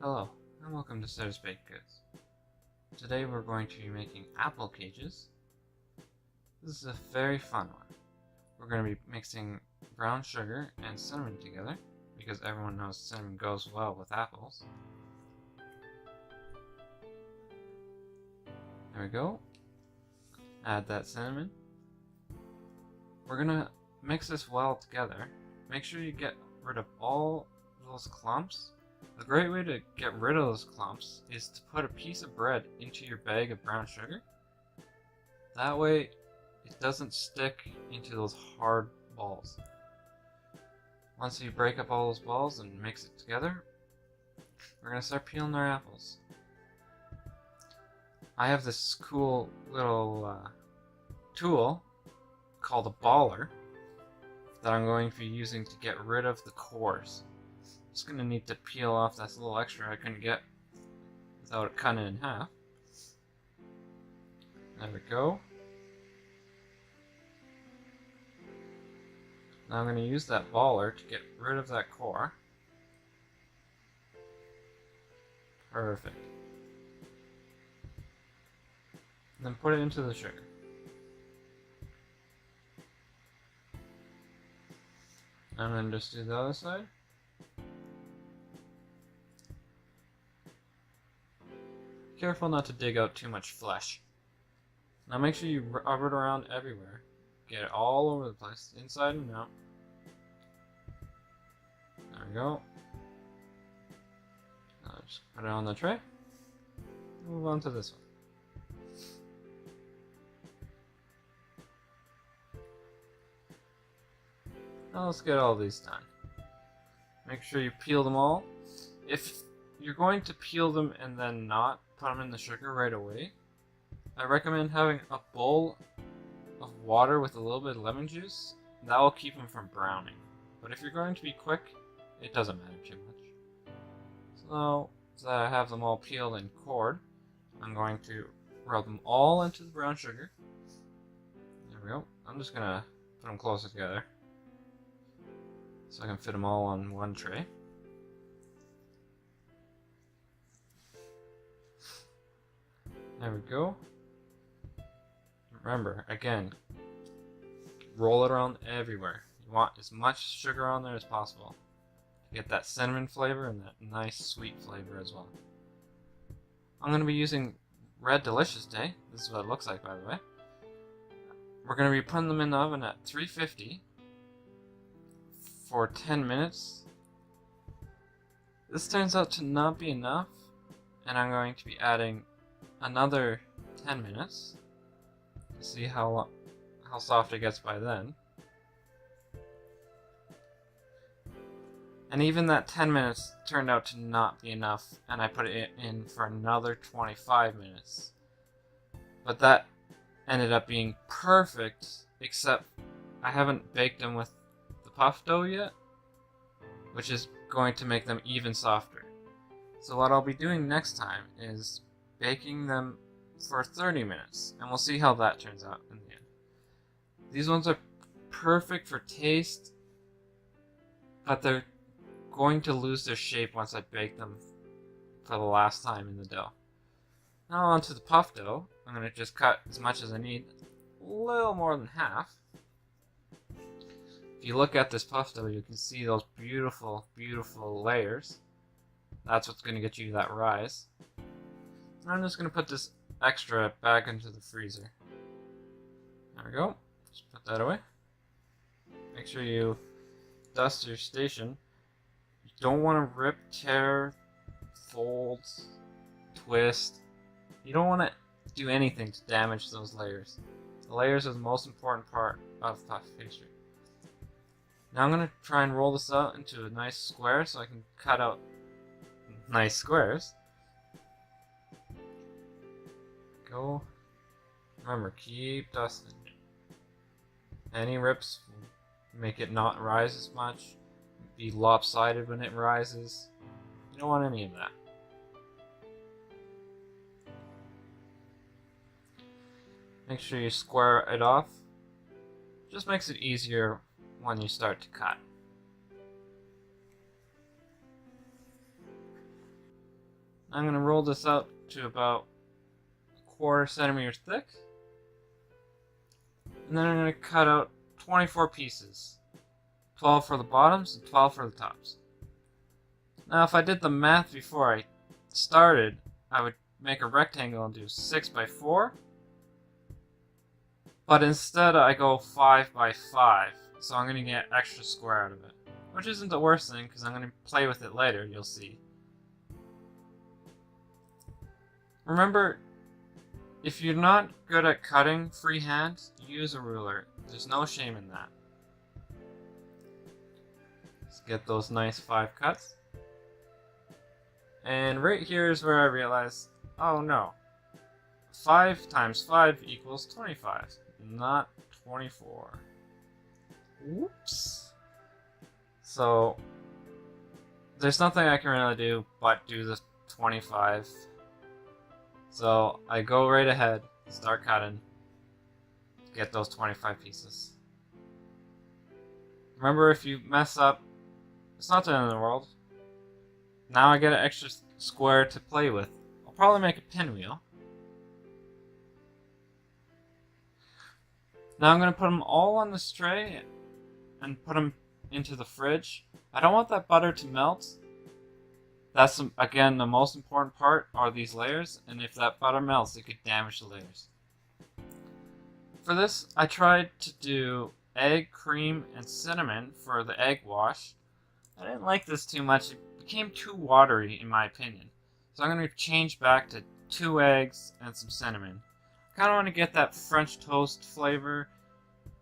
Hello, and welcome to Sarah's Baked Goods. Today we're going to be making apple cages. This is a very fun one. We're going to be mixing brown sugar and cinnamon together, because everyone knows cinnamon goes well with apples. There we go. Add that cinnamon. We're going to mix this well together. Make sure you get rid of all those clumps. A great way to get rid of those clumps is to put a piece of bread into your bag of brown sugar. That way it doesn't stick into those hard balls. Once you break up all those balls and mix it together, we're going to start peeling our apples. I have this cool little tool called a baller that I'm going to be using to get rid of the cores. Just going to need to peel off that little extra I couldn't get without it cutting it in half. There we go. Now I'm going to use that baller to get rid of that core. Perfect. And then put it into the sugar. And then just do the other side. Careful not to dig out too much flesh. Now make sure you rub it around everywhere. Get it all over the place, inside and out. There we go. Now just put it on the tray. Move on to this one. Now let's get all these done. Make sure you peel them all. If you're going to peel them and then not put them in the sugar right away, I recommend having a bowl of water with a little bit of lemon juice. That will keep them from browning. But if you're going to be quick, it doesn't matter too much. So that I have them all peeled and cored, I'm going to rub them all into the brown sugar. There we go. I'm just going to put them closer together so I can fit them all on one tray. There we go. Remember, again, roll it around everywhere. You want as much sugar on there as possible to get that cinnamon flavor and that nice sweet flavor as well. I'm going to be using Red Delicious Day. This is what it looks like, by the way. We're going to be putting them in the oven at 350 for 10 minutes. This turns out to not be enough, and I'm going to be adding another 10 minutes to see how soft it gets by then. And even that 10 minutes turned out to not be enough, and I put it in for another 25 minutes. But that ended up being perfect, except I haven't baked them with the puff dough yet, which is going to make them even softer. So what I'll be doing next time is baking them for 30 minutes, and we'll see how that turns out in the end. These ones are perfect for taste, but they're going to lose their shape once I bake them for the last time in the dough. Now onto the puff dough. I'm going to just cut as much as I need, a little more than half. If you look at this puff dough, you can see those beautiful, beautiful layers. That's what's going to get you that rise. I'm just going to put this extra back into the freezer. There we go. Just put that away. Make sure you dust your station. You don't want to rip, tear, fold, twist. You don't want to do anything to damage those layers. The layers are the most important part of puff pastry. Now I'm going to try and roll this out into a nice square so I can cut out nice squares. Go. Remember, keep dusting. Any rips will make it not rise as much, be lopsided when it rises. You don't want any of that. Make sure you square it off. Just makes it easier when you start to cut. I'm going to roll this out to about 1/4 centimeter thick. And then I'm going to cut out 24 pieces. 12 for the bottoms and 12 for the tops. Now if I did the math before I started, I would make a rectangle and do 6 by 4. But instead I go 5 by 5. So I'm going to get extra square out of it. Which isn't the worst thing, because I'm going to play with it later, you'll see. Remember, if you're not good at cutting freehand, use a ruler. There's no shame in that. Let's get those nice 5 cuts. And right here is where I realized, oh no, 5 times 5 equals 25, not 24. Whoops. So, there's nothing I can really do but do the 25. So, I go right ahead, start cutting, get those 25 pieces. Remember, if you mess up, it's not the end of the world. Now I get an extra square to play with. I'll probably make a pinwheel. Now I'm going to put them all on this tray and put them into the fridge. I don't want that butter to melt. That's, again, the most important part are these layers, and if that butter melts, it could damage the layers. For this, I tried to do egg, cream, and cinnamon for the egg wash. I didn't like this too much. It became too watery, in my opinion. So I'm going to change back to 2 eggs and some cinnamon. I kind of want to get that French toast flavor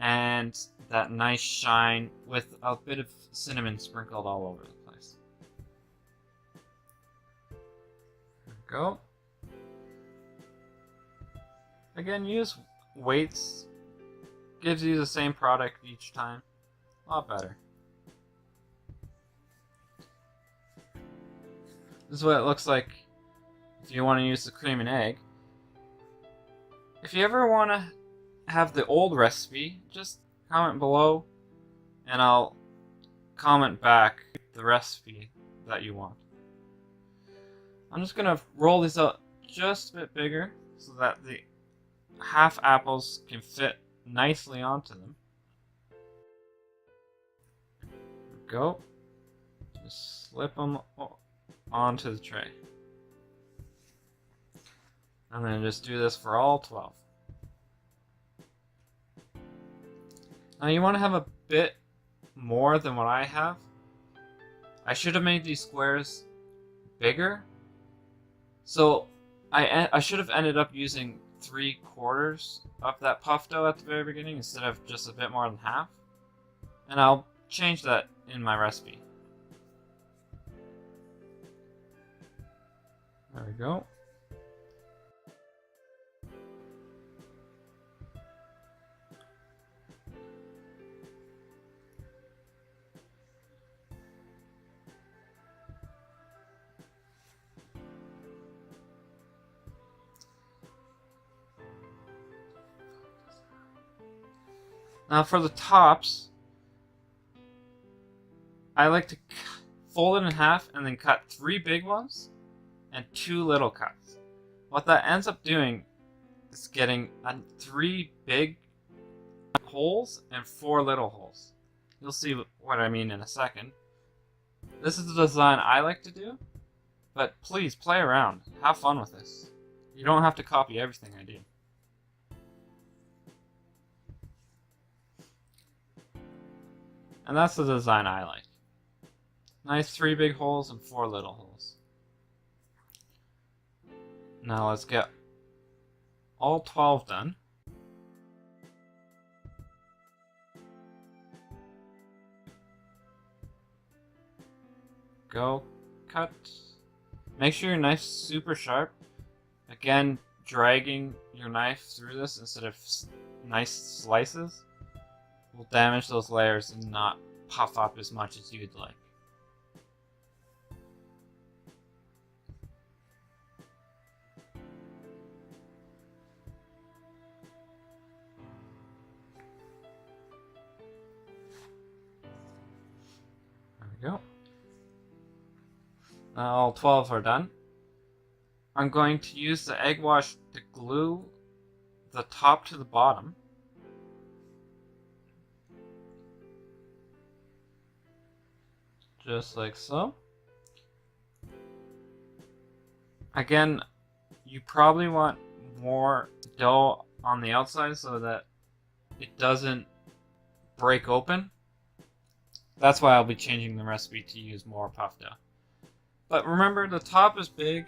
and that nice shine with a bit of cinnamon sprinkled all over the place. There we go. Again, use weights. Gives you the same product each time. A lot better. This is what it looks like if you want to use the cream and egg. If you ever want to have the old recipe, just comment below and I'll comment back the recipe that you want. I'm just going to roll these out just a bit bigger so that the half apples can fit nicely onto them. There we go. Just slip them onto the tray. I'm going to just do this for all 12. Now you want to have a bit more than what I have. I should have made these squares bigger. So I should have ended up using 3/4 of that puff dough at the very beginning instead of just a bit more than half. And I'll change that in my recipe. There we go. Now for the tops, I like to fold it in half and then cut 3 big ones and 2 little cuts. What that ends up doing is getting 3 big holes and 4 little holes. You'll see what I mean in a second. This is the design I like to do, but please play around. Have fun with this. You don't have to copy everything I do. And that's the design I like. Nice 3 big holes and 4 little holes. Now let's get all 12 done. Go, cut. Make sure your knife's super sharp. Again, dragging your knife through this instead of nice slices will damage those layers and not puff up as much as you'd like. There we go. Now all 12 are done. I'm going to use the egg wash to glue the top to the bottom. Just like so. Again, you probably want more dough on the outside so that it doesn't break open. That's why I'll be changing the recipe to use more puff dough. But remember, the top is big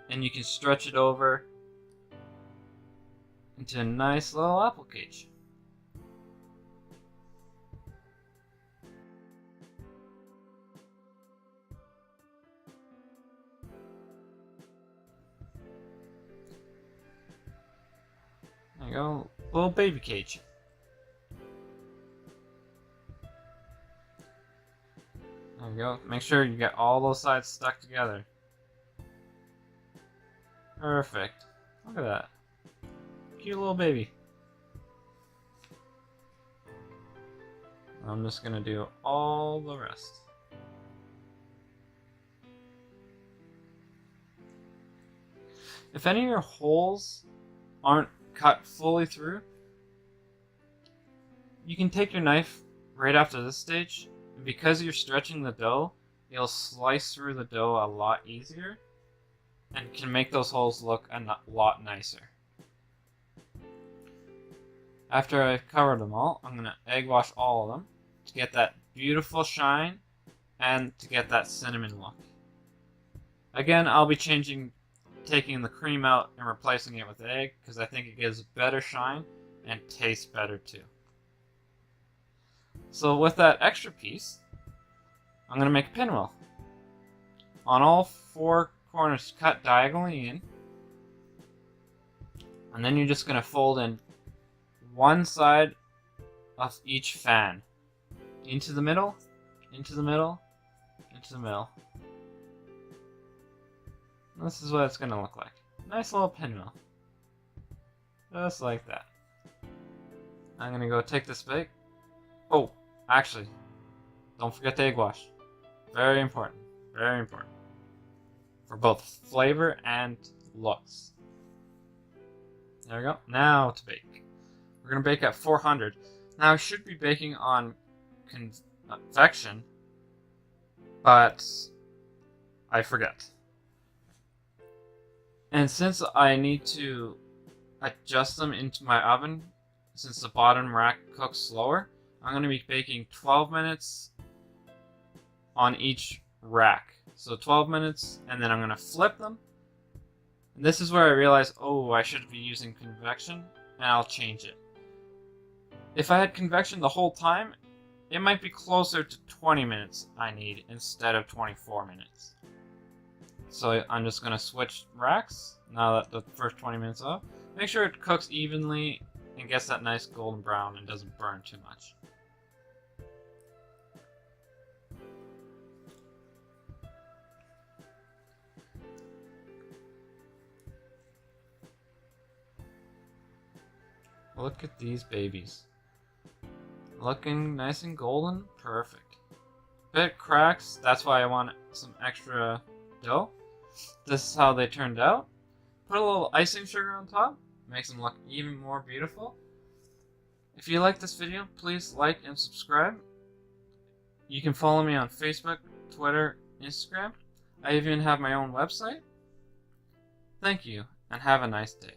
and you can stretch it over into a nice little apple cage. There you go, little baby cage. There you go. Make sure you get all those sides stuck together. Perfect. Look at that. Cute little baby. I'm just gonna do all the rest. If any of your holes aren't cut fully through, you can take your knife right after this stage, and because you're stretching the dough, you'll slice through the dough a lot easier and can make those holes look a lot nicer. After I've covered them all, I'm going to egg wash all of them to get that beautiful shine and to get that cinnamon look. Again, I'll be taking the cream out and replacing it with egg because I think it gives better shine and tastes better too. So with that extra piece, I'm going to make a pinwheel. On all four corners, cut diagonally in, and then you're just going to fold in one side of each fan into the middle, into the middle, into the middle. This is what it's going to look like. Nice little pinwheel. Just like that. I'm going to go take this bake. Oh, actually, don't forget the egg wash. Very important. Very important. For both flavor and looks. There we go. Now to bake. We're going to bake at 400. Now I should be baking on convection, but I forget. And since I need to adjust them into my oven, since the bottom rack cooks slower, I'm going to be baking 12 minutes on each rack. So 12 minutes, and then I'm going to flip them. And this is where I realize, oh, I should be using convection, and I'll change it. If I had convection the whole time, it might be closer to 20 minutes I need instead of 24 minutes. So I'm just going to switch racks now that the first 20 minutes are up. Make sure it cooks evenly and gets that nice golden brown and doesn't burn too much. Look at these babies. Looking nice and golden. Perfect. Bit cracks. That's why I want some extra dough. This is how they turned out. Put a little icing sugar on top. Makes them look even more beautiful. If you like this video, please like and subscribe. You can follow me on Facebook, Twitter, Instagram. I even have my own website. Thank you, and have a nice day.